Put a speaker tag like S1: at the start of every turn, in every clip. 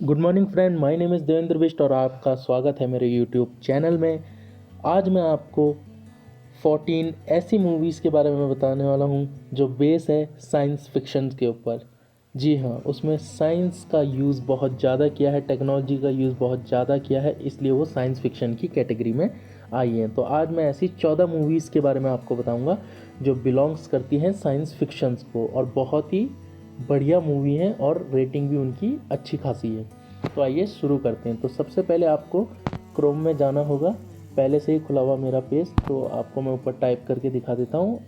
S1: Good morning friend, my name is Devendra Bisht और आपका स्वागत है मेरे यूट्यूब चैनल में। आज मैं आपको 14 ऐसी मूवीज़ के बारे में बताने वाला हूँ जो बेस है साइंस फिक्शन के ऊपर। जी हाँ, उसमें साइंस का यूज़ बहुत ज़्यादा किया है, टेक्नोलॉजी का यूज़ बहुत ज़्यादा किया है, इसलिए वो साइंस फिक्शन की कैटेगरी में आई हैं। तो आज मैं ऐसी 14 मूवीज़ के बारे में आपको बताऊँगा जो बिलोंग्स करती हैं साइंस फिक्शंस को, और बहुत ही बढ़िया मूवी है और रेटिंग भी उनकी अच्छी खासी है। तो आइए शुरू करते हैं। तो सबसे पहले आपको क्रोम में जाना होगा। पहले से ही खुला हुआ मेरा पेज, तो आपको मैं ऊपर टाइप करके दिखा देता हूँ।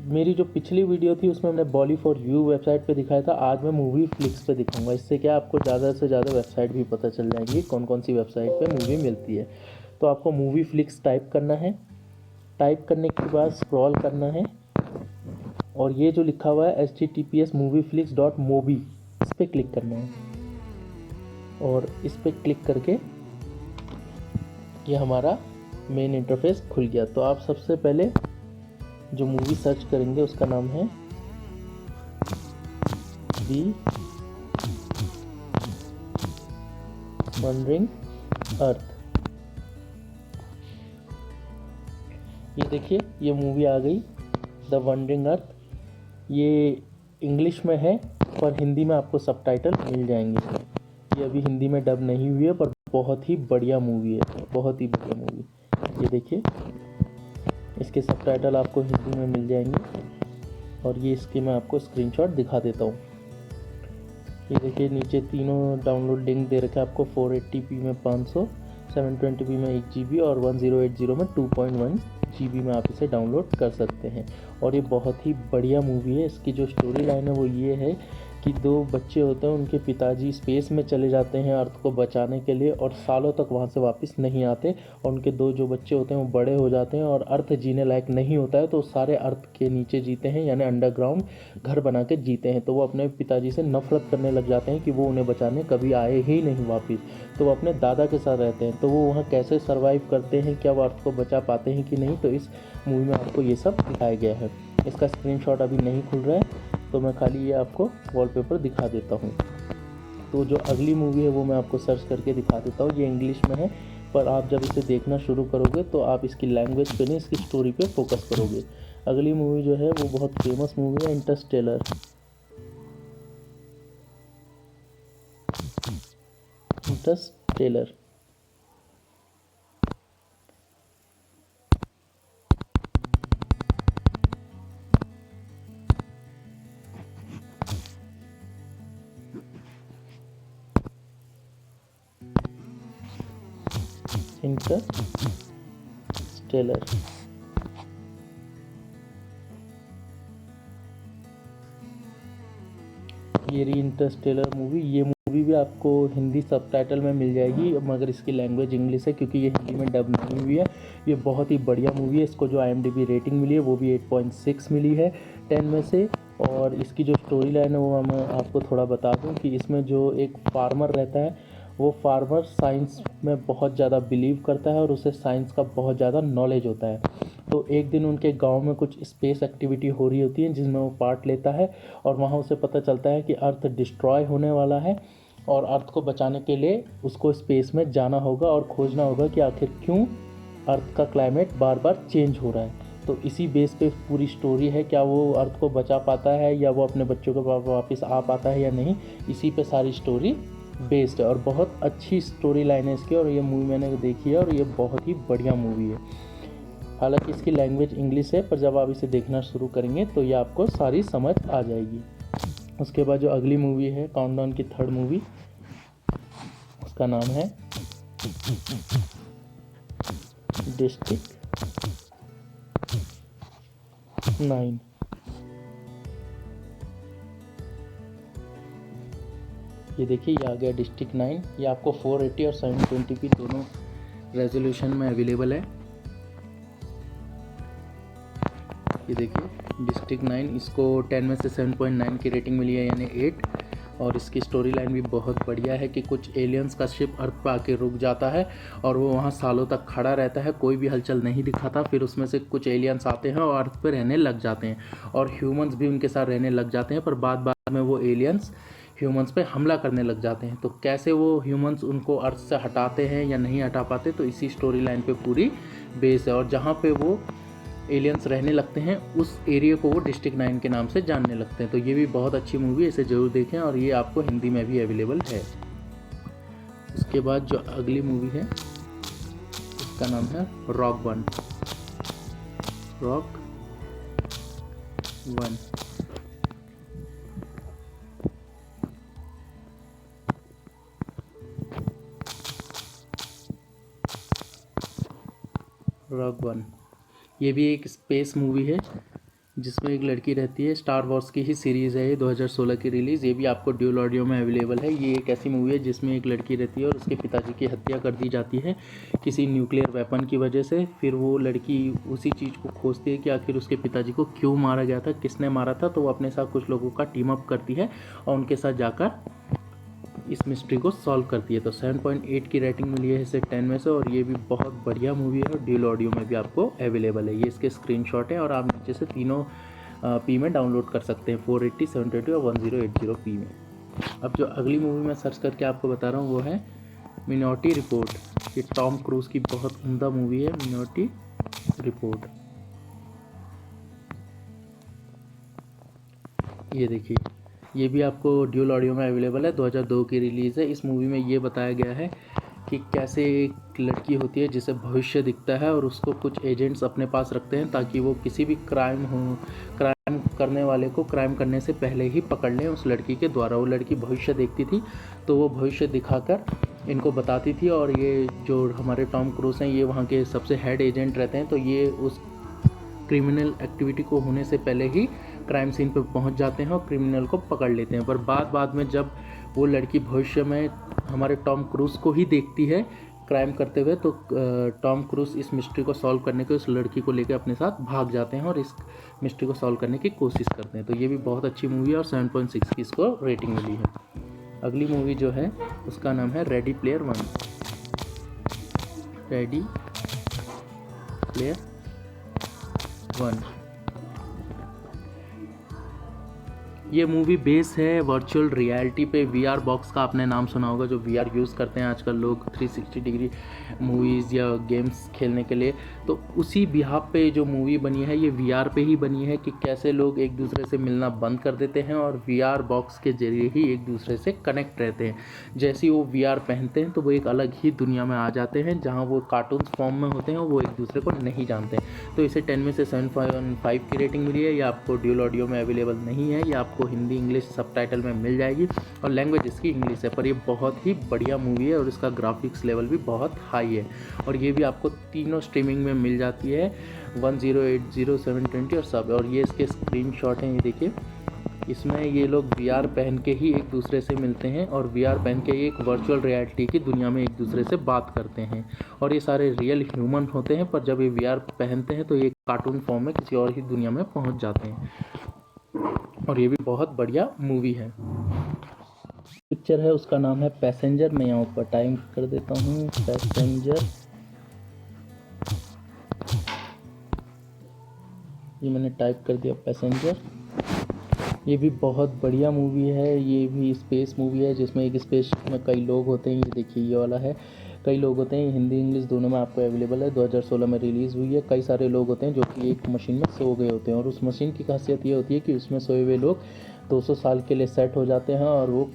S1: मेरी जो पिछली वीडियो थी उसमें मैंने बॉली फॉर यू वेबसाइट पे दिखाया था, आज मैं मूवी फ्लिक्स पे दिखाऊंगा। इससे क्या आपको ज़्यादा से ज़्यादा वेबसाइट भी पता चल जाएगी कौन कौन सी वेबसाइट पे मूवी मिलती है। तो आपको मूवी फ्लिक्स टाइप करना है। टाइप करने के बाद स्क्रॉल करना है और ये जो लिखा हुआ है https://movieflix.mobi, इस पर क्लिक करना है। और इस पर क्लिक करके ये हमारा मेन इंटरफेस खुल गया। तो आप सबसे पहले जो मूवी सर्च करेंगे उसका नाम है दी वंडरिंग अर्थ। ये देखिए, ये मूवी आ गई, द वंडरिंग अर्थ। ये इंग्लिश में है पर हिंदी में आपको सबटाइटल मिल जाएंगे। ये अभी हिंदी में डब नहीं हुई है पर बहुत ही बढ़िया मूवी है, बहुत ही बढ़िया मूवी। ये देखिए, इसके सबटाइटल आपको हिंदी में मिल जाएंगे और ये इसके मैं आपको स्क्रीनशॉट दिखा देता हूँ। ये देखिए, नीचे तीनों डाउनलोड लिंक दे रखा है आपको। 480p में 500, 720p में 1 GB और 1080 में 2.1 GB में आप इसे डाउनलोड कर सकते हैं। और ये बहुत ही बढ़िया मूवी है। इसकी जो स्टोरी लाइन है वो ये है कि दो बच्चे होते हैं, उनके पिताजी स्पेस में चले जाते हैं अर्थ को बचाने के लिए और सालों तक वहाँ से वापस नहीं आते। और उनके दो जो बच्चे होते हैं वो बड़े हो जाते हैं और अर्थ जीने लायक नहीं होता है, तो सारे अर्थ के नीचे जीते हैं, यानी अंडरग्राउंड घर बना के जीते हैं। तो वो अपने पिताजी से नफरत करने लग जाते हैं कि वो उन्हें बचाने कभी आए ही नहीं वापस। तो वो अपने दादा के साथ रहते हैं। तो वो वहाँ कैसे सर्वाइव करते हैं, क्या वो अर्थ को बचा पाते हैं कि नहीं, तो इस मूवी में आपको ये सब दिखाया गया है। इसका स्क्रीनशॉट अभी नहीं खुल रहा है तो मैं खाली ये आपको वॉलपेपर दिखा देता हूँ। तो जो अगली मूवी है वो मैं आपको सर्च करके दिखा देता हूँ। ये इंग्लिश में है पर आप जब इसे देखना शुरू करोगे तो आप इसकी लैंग्वेज पे नहीं, इसकी स्टोरी पे फोकस करोगे। अगली मूवी जो है वो बहुत फेमस मूवी है, इंटरस्टेलर। इंटरस्टेलर इंटरस्टेलर ये रही इंटरस्टेलर मूवी। ये मूवी भी आपको हिंदी सबटाइटल में मिल जाएगी, मगर इसकी लैंग्वेज इंग्लिश है क्योंकि ये हिंदी में डब नहीं हुई है। ये बहुत ही बढ़िया मूवी है। इसको जो IMDb रेटिंग मिली है वो भी 8.6 मिली है 10 में से। और इसकी जो स्टोरी लाइन है वो मैं आपको थोड़ा बता दूं कि इसमें जो एक फार्मर रहता है, वो फार्मर साइंस में बहुत ज़्यादा बिलीव करता है और उसे साइंस का बहुत ज़्यादा नॉलेज होता है। तो एक दिन उनके गांव में कुछ स्पेस एक्टिविटी हो रही होती है जिसमें वो पार्ट लेता है और वहाँ उसे पता चलता है कि अर्थ डिस्ट्रॉय होने वाला है और अर्थ को बचाने के लिए उसको स्पेस में जाना होगा और खोजना होगा कि आखिर क्यों अर्थ का क्लाइमेट बार बार चेंज हो रहा है। तो इसी बेस पे पूरी स्टोरी है, क्या वो अर्थ को बचा पाता है या वो अपने बच्चों के पास वापस आ पाता है या नहीं, इसी पे सारी स्टोरी बेस्ड है। और बहुत अच्छी स्टोरी लाइन है इसकी, और ये मूवी मैंने देखी है और ये बहुत ही बढ़िया मूवी है। हालांकि इसकी लैंग्वेज इंग्लिश है पर जब आप इसे देखना शुरू करेंगे तो ये आपको सारी समझ आ जाएगी। उसके बाद जो अगली मूवी है, काउंटडाउन की थर्ड मूवी, उसका नाम है डिस्ट्रिक्ट 9। ये देखिए, ये आ गया डिस्ट्रिक्ट 9। ये आपको 480 और 720p दोनों रेजोल्यूशन में अवेलेबल है। ये देखिए डिस्ट्रिक्ट 9, इसको 10 में से 7.9 की रेटिंग मिली है, यानी 8। और इसकी स्टोरी लाइन भी बहुत बढ़िया है कि कुछ एलियंस का शिप अर्थ पर आके रुक जाता है और वो वहाँ सालों तक खड़ा रहता है, कोई भी हलचल नहीं दिखाता। फिर उसमें से कुछ एलियंस आते हैं और अर्थ पर रहने लग जाते हैं और ह्यूमंस भी उनके साथ रहने लग जाते हैं। पर बाद बाद में वो एलियंस ह्यूमंस पे हमला करने लग जाते हैं। तो कैसे वो ह्यूमंस उनको अर्थ से हटाते हैं या नहीं हटा पाते, तो इसी स्टोरी लाइन पे पूरी बेस है। और जहाँ पे वो एलियंस रहने लगते हैं उस एरिया को वो डिस्ट्रिक्ट 9 के नाम से जानने लगते हैं। तो ये भी बहुत अच्छी मूवी है, इसे ज़रूर देखें और ये आपको हिंदी में भी अवेलेबल है। उसके बाद जो अगली मूवी है उसका नाम है rock one. Rock one rock one ये भी एक स्पेस मूवी है जिसमें एक लड़की रहती है। स्टार वॉर्स की ही सीरीज़ है ये, 2016 की रिलीज़। ये भी आपको ड्यूल ऑडियो में अवेलेबल है। ये एक ऐसी मूवी है जिसमें एक लड़की रहती है और उसके पिताजी की हत्या कर दी जाती है किसी न्यूक्लियर वेपन की वजह से। फिर वो लड़की उसी चीज़ को खोजती है कि आखिर उसके पिताजी को क्यों मारा गया था, किसने मारा था। तो वो अपने साथ कुछ लोगों का टीम अप करती है और उनके साथ जाकर इस मिस्ट्री को सॉल्व करती है। तो 7.8 की रेटिंग मिली है इसे 10 में से, और ये भी बहुत बढ़िया मूवी है और ड्यूल ऑडियो में भी आपको अवेलेबल है। ये इसके स्क्रीनशॉट है और आप नीचे से तीनों पी में डाउनलोड कर सकते हैं, 480, 720 और 1080p में। अब जो अगली मूवी मैं सर्च करके आपको बता रहा हूँ वो है मिनॉरिटी रिपोर्ट। ये टॉम क्रूज़ की बहुत उम्दा मूवी है मिनॉरिटी रिपोर्ट। ये देखिए, ये भी आपको ड्यूल ऑडियो में अवेलेबल है, 2002 की रिलीज़ है। इस मूवी में ये बताया गया है कि कैसे एक लड़की होती है जिसे भविष्य दिखता है और उसको कुछ एजेंट्स अपने पास रखते हैं ताकि वो किसी भी क्राइम करने वाले को क्राइम करने से पहले ही पकड़ लें उस लड़की के द्वारा। वो लड़की भविष्य देखती थी तो वो भविष्य दिखाकर इनको बताती थी, और ये जो हमारे टॉम क्रूज़ हैं ये वहाँ के सबसे हेड एजेंट रहते हैं। तो ये उस क्रिमिनल एक्टिविटी को होने से पहले ही क्राइम सीन पर पहुंच जाते हैं और क्रिमिनल को पकड़ लेते हैं। पर बाद में जब वो लड़की भविष्य में हमारे टॉम क्रूज़ को ही देखती है क्राइम करते हुए, तो टॉम क्रूज़ इस मिस्ट्री को सॉल्व करने के उस लड़की को लेकर अपने साथ भाग जाते हैं और इस मिस्ट्री को सॉल्व करने की कोशिश करते हैं। तो ये भी बहुत अच्छी मूवी है और 7.6 की इसको रेटिंग मिली है। अगली मूवी जो है उसका नाम है ready player one. Ready player one ये मूवी बेस है वर्चुअल रियलिटी पे। वीआर बॉक्स का आपने नाम सुना होगा, जो वीआर यूज़ करते हैं आजकल लोग 360 डिग्री मूवीज़ या गेम्स खेलने के लिए। तो उसी बिहाफ पे जो मूवी बनी है ये वीआर पे ही बनी है कि कैसे लोग एक दूसरे से मिलना बंद कर देते हैं और वीआर बॉक्स के ज़रिए ही एक दूसरे से कनेक्ट रहते हैं। जैसे ही वो वीआर पहनते हैं तो वो एक अलग ही दुनिया में आ जाते हैं जहाँ वो कार्टून फॉर्म में होते हैं और वो एक दूसरे को नहीं जानते। तो इसे 10 में से 7.5 की रेटिंग मिली है। ये आपको ड्यूल ऑडियो में अवेलेबल नहीं है, ये आपको हिंदी इंग्लिश सबटाइटल में मिल जाएगी और लैंग्वेज इसकी इंग्लिश है। पर ये बहुत ही बढ़िया मूवी है और इसका ग्राफिक्स लेवल भी बहुत हाई है। और ये भी आपको तीनों स्ट्रीमिंग में मिल जाती है, 1080, 720 और सब। और ये इसके स्क्रीनशॉट हैं, ये देखिए। इसमें ये लोग वीआर पहन के ही एक दूसरे से मिलते हैं और वीआर पहन के एक वर्चुअल रियलिटी की दुनिया में एक दूसरे से बात करते हैं। और ये सारे रियल ह्यूमन होते हैं, पर जब ये वीआर पहनते हैं तो ये कार्टून फॉर्म में किसी और ही दुनिया में पहुंच जाते हैं। और ये भी बहुत बढ़िया मूवी है। पिक्चर है उसका नाम है पैसेंजर। मैं यहाँ ऊपर टाइम कर देता हूँ, पैसेंजर। ये मैंने टाइप कर दिया पैसेंजर। ये भी बहुत बढ़िया मूवी है। ये भी स्पेस मूवी है जिसमें एक स्पेस में कई लोग होते हैं। ये देखिए, ये वाला है, कई लोग होते हैं। हिंदी इंग्लिश दोनों में आपको अवेलेबल है। 2016 में रिलीज़ हुई है। कई सारे लोग होते हैं जो कि एक मशीन में सो गए होते हैं और उस मशीन की खासियत ये होती है कि उसमें सोए हुए लोग 200 साल के लिए सेट हो जाते हैं और वो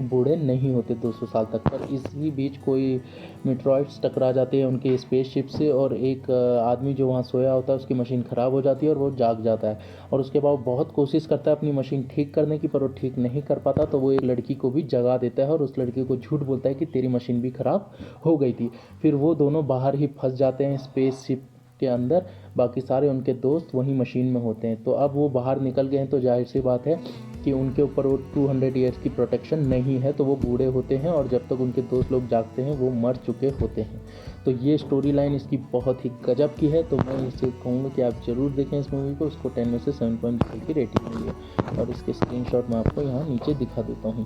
S1: बूढ़े नहीं होते 200 साल तक। पर इसी बीच कोई मीटरॉइड्स टकरा जाते हैं उनके स्पेसशिप से और एक आदमी जो वहाँ सोया होता है उसकी मशीन ख़राब हो जाती है और वो जाग जाता है। और उसके बाद बहुत कोशिश करता है अपनी मशीन ठीक करने की, पर वो ठीक नहीं कर पाता। तो वो एक लड़की को भी जगा देता है और उस लड़की को झूठ बोलता है कि तेरी मशीन भी ख़राब हो गई थी। फिर वो दोनों बाहर ही फंस जाते हैं स्पेसशिप के अंदर, बाकी सारे उनके दोस्त वहीं मशीन में होते हैं। तो अब वो बाहर निकल गए हैं तो जाहिर सी बात है कि उनके ऊपर वो 200 ईयर्स की प्रोटेक्शन नहीं है, तो वो बूढ़े होते हैं और जब तक उनके दोस्त लोग जागते हैं वो मर चुके होते हैं। तो ये स्टोरी लाइन इसकी बहुत ही गजब की है। तो मैं इसे कहूँगा कि आप ज़रूर देखें इस मूवी को। इसको 10 में से 7.5 की रेटिंग मिली है और इसके स्क्रीनशॉट मैं आपको यहाँ नीचे दिखा देता हूँ।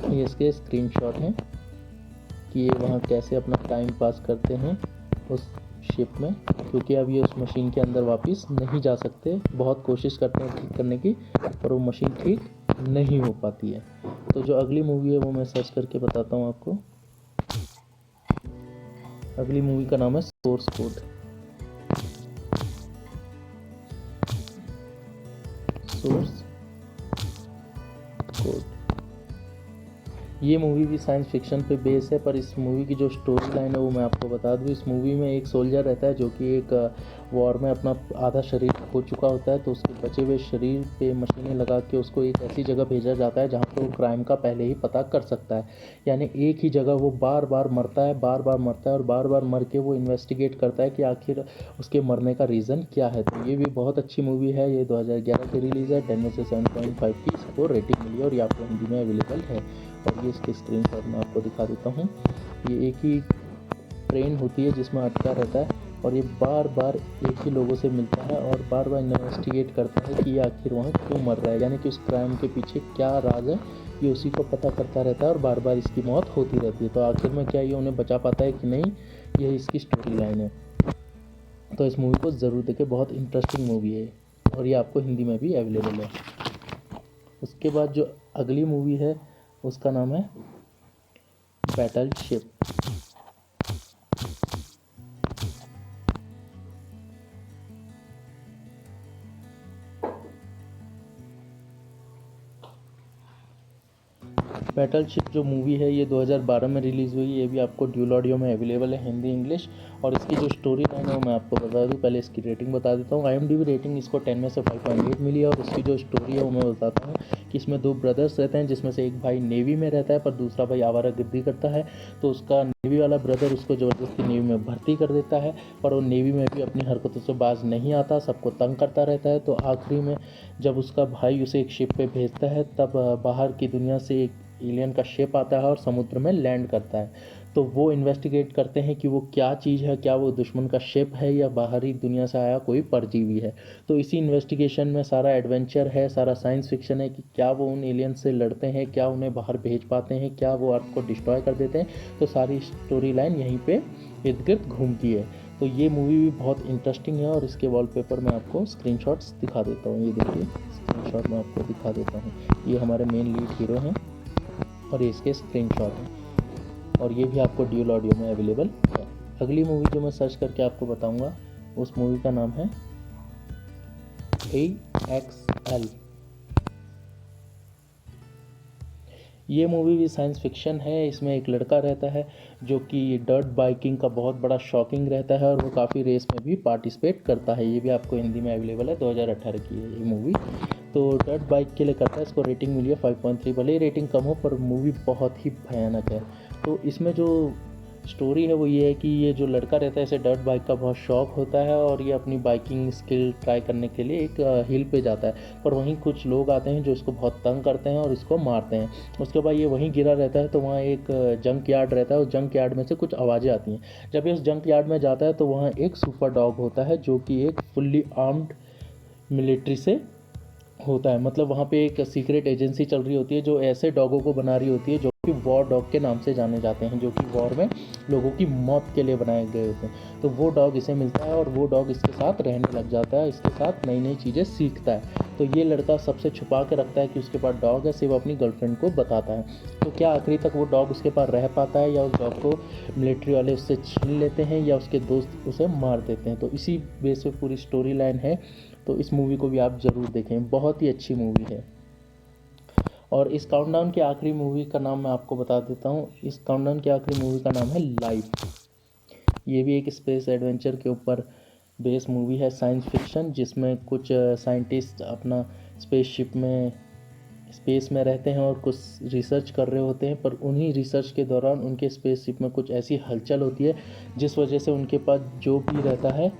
S1: ये इसके स्क्रीनशॉट हैं कि ये वहाँ कैसे अपना टाइम पास करते हैं उस शिप में, क्योंकि अब ये उस मशीन के अंदर वापस नहीं जा सकते। बहुत कोशिश करते हैं ठीक करने की, पर वो मशीन ठीक नहीं हो पाती है। तो जो अगली मूवी है वो मैं सर्च करके बताता हूँ आपको। अगली मूवी का नाम है सोर्स कोड। सोर्स कोड ये मूवी भी साइंस फिक्शन पे बेस है, पर इस मूवी की जो स्टोरी लाइन है वो मैं आपको बता दूँ। इस मूवी में एक सोल्जर रहता है जो कि एक वॉर में अपना आधा शरीर खो चुका होता है, तो उसके बचे हुए शरीर पे मशीनें लगा के उसको एक ऐसी जगह भेजा जाता है जहाँ पे वो क्राइम का पहले ही पता कर सकता है। यानी एक ही जगह वो बार बार मरता है, बार बार मरता है और बार बार मर के वो इन्वेस्टिगेट करता है कि आखिर उसके मरने का रीज़न क्या है। तो ये भी बहुत अच्छी मूवी है। ये 2011 की रिलीज़ है। 10 में से 7.5 की इसको रेटिंग मिली और ये आपको हिंदी में अवेलेबल है। और ये इसके स्क्रीनशॉट मैं आपको दिखा देता हूँ। ये एक ही ट्रेन होती है जिसमें अटका रहता है और ये बार बार एक ही लोगों से मिलता है और बार बार इन्वेस्टिगेट करता है कि ये आखिर वहाँ क्यों मर रहा है, यानी कि उस क्राइम के पीछे क्या राज है, ये उसी को पता करता रहता है और बार बार इसकी मौत होती रहती है। तो आखिर में क्या ये उन्हें बचा पाता है कि नहीं, यह इसकी स्टोरी लाइन है। तो इस मूवी को ज़रूर देखें, बहुत इंटरेस्टिंग मूवी है और ये आपको हिंदी में भी अवेलेबल है। उसके बाद जो अगली मूवी है उसका नाम है बैटलशिप। बैटलशिप जो मूवी है ये 2012 में रिलीज़ हुई। ये भी आपको ड्यूल ऑडियो में अवेलेबल है, हिंदी इंग्लिश। और इसकी जो स्टोरी लाइन है वो मैं आपको बता दूं। पहले इसकी रेटिंग बता देता हूँ। IMDb रेटिंग इसको 10 में से 5.8 मिली है। और इसकी जो स्टोरी है वो मैं बताता हूँ कि इसमें दो ब्रदर्स रहते हैं, जिसमें से एक भाई नेवी में रहता है पर दूसरा भाई आवारागर्दी करता है। तो उसका नेवी वाला ब्रदर उसको ज़बरदस्ती नेवी में भर्ती कर देता है, पर वो नेवी में भी अपनी हरकतों से बाज नहीं आता, सबको तंग करता रहता है। तो आखिरी में जब उसका भाई उसे एक शिप पे भेजता है तब बाहर की दुनिया से एक एलियन का शिप आता है और समुद्र में लैंड करता है। तो वो इन्वेस्टिगेट करते हैं कि वो क्या चीज़ है, क्या वो दुश्मन का शिप है या बाहरी दुनिया से आया कोई परजीवी है। तो इसी इन्वेस्टिगेशन में सारा एडवेंचर है, सारा साइंस फिक्शन है कि क्या वो उन एलियन से लड़ते हैं, क्या उन्हें बाहर भेज पाते हैं, क्या वो अर्थ को डिस्ट्रॉय कर देते हैं। तो सारी स्टोरी लाइन यहीं पे इर्द गिर्द घूमती है। तो ये मूवी भी बहुत इंटरेस्टिंग है और इसके वॉलपेपर मैं आपको स्क्रीनशॉट्स दिखा देता हूँ। ये देखिए स्क्रीनशॉट मैं आपको दिखा देता हूँ। ये हमारे मेन लीड हीरो हैं और ये इसके स्क्रीनशॉट हैं और ये भी आपको ड्यूल ऑडियो में अवेलेबल है। अगली मूवी जो मैं सर्च करके आपको बताऊंगा उस मूवी का नाम है AXL। ये मूवी भी साइंस फिक्शन है। इसमें एक लड़का रहता है जो कि डर्ट बाइकिंग का बहुत बड़ा शौकीन रहता है और वो काफ़ी रेस में भी पार्टिसिपेट करता है। ये भी आपको हिंदी में अवेलेबल है। 2018 की है ये मूवी। तो डर्ट बाइक के लिए करता है। इसको रेटिंग मिली है 5.3। भले ही रेटिंग कम हो पर मूवी बहुत ही भयानक है। तो इसमें जो स्टोरी है वो ये है कि ये जो लड़का रहता है इसे डर्ट बाइक का बहुत शौक होता है और ये अपनी बाइकिंग स्किल ट्राई करने के लिए एक हिल पे जाता है। पर वहीं कुछ लोग आते हैं जो इसको बहुत तंग करते हैं और इसको मारते हैं। उसके बाद ये वहीं गिरा रहता है तो वहाँ एक जंक यार्ड रहता है। उस जंक यार्ड में से कुछ आवाज़ें आती हैं। जब ये उस जंक यार्ड में जाता है तो वहाँ एक सुपर डॉग होता है जो कि एक फुल्ली आर्म्ड मिलिट्री से होता है। मतलब वहाँ पे एक सीक्रेट एजेंसी चल रही होती है जो ऐसे डॉगों को बना रही होती है जो कि वॉर डॉग के नाम से जाने जाते हैं, जो कि वॉर में लोगों की मौत के लिए बनाए गए होते हैं। तो वो डॉग इसे मिलता है और वो डॉग इसके साथ रहने लग जाता है, इसके साथ नई नई चीज़ें सीखता है। तो ये लड़का सबसे छुपा के रखता है कि उसके पास डॉग है, सिर्फ अपनी गर्लफ्रेंड को बताता है। तो क्या आखिरी तक वो डॉग उसके पास रह पाता है या उस डॉग को मिलिट्री वाले उससे छीन लेते हैं या उसके दोस्त उसे मार देते हैं। तो इसी बेस पे पूरी स्टोरी लाइन है। तो इस मूवी को भी आप ज़रूर देखें, बहुत ही अच्छी मूवी है। और इस काउंटडाउन की आखिरी मूवी का नाम मैं आपको बता देता हूँ। इस काउंटडाउन की आखिरी मूवी का नाम है लाइफ। ये भी एक स्पेस एडवेंचर के ऊपर बेस मूवी है, साइंस फिक्शन, जिसमें कुछ साइंटिस्ट अपना स्पेसशिप में स्पेस में रहते हैं और कुछ रिसर्च कर रहे होते हैं। पर उन्हीं रिसर्च के दौरान उनके स्पेसशिप में कुछ ऐसी हलचल होती है जिस वजह से उनके पास जो भी रहता है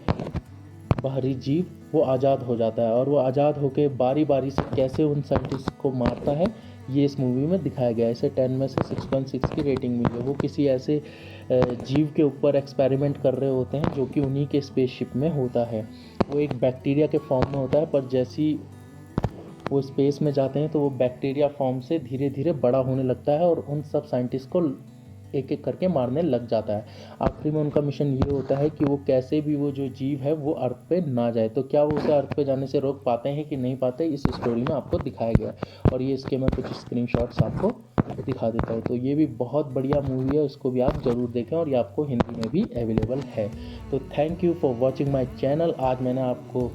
S1: बाहरी जीव वो आज़ाद हो जाता है। और वो आज़ाद होकर बारी बारी से कैसे उन साइंटिस्ट को मारता है ये इस मूवी में दिखाया गया है। इसे 10 में से 6.6 की रेटिंग मिली है। वो किसी ऐसे जीव के ऊपर एक्सपेरिमेंट कर रहे होते हैं जो कि उन्हीं के स्पेसशिप में होता है। वो एक बैक्टीरिया के फॉर्म में होता है, पर जैसी वो स्पेस में जाते हैं तो वो बैक्टीरिया फॉर्म से धीरे धीरे बड़ा होने लगता है और उन सब साइंटिस्ट को एक एक करके मारने लग जाता है। आखिरी में उनका मिशन ये होता है कि वो कैसे भी वो जो जीव है वो अर्थ पे ना जाए। तो क्या वो उसे अर्थ पे जाने से रोक पाते हैं कि नहीं पाते, इस स्टोरी में आपको दिखाया गया है। और ये इसके मैं कुछ स्क्रीनशॉट्स आपको दिखा देता हूँ। तो ये भी बहुत बढ़िया मूवी है, इसको भी आप ज़रूर देखें और ये आपको हिंदी में भी अवेलेबल है। तो thank you for watching my channel. आज मैंने आपको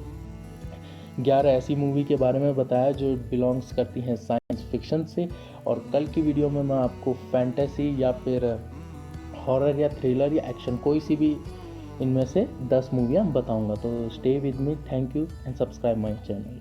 S1: 11 ऐसी मूवी के बारे में बताया जो बिलोंग्स करती हैं साइंस फिक्शन से। और कल की वीडियो में मैं आपको फैंटेसी या फिर हॉरर या थ्रिलर या एक्शन कोई सी भी इनमें से 10 मूवियाँ बताऊंगा। तो stay with me, thank you and subscribe my channel.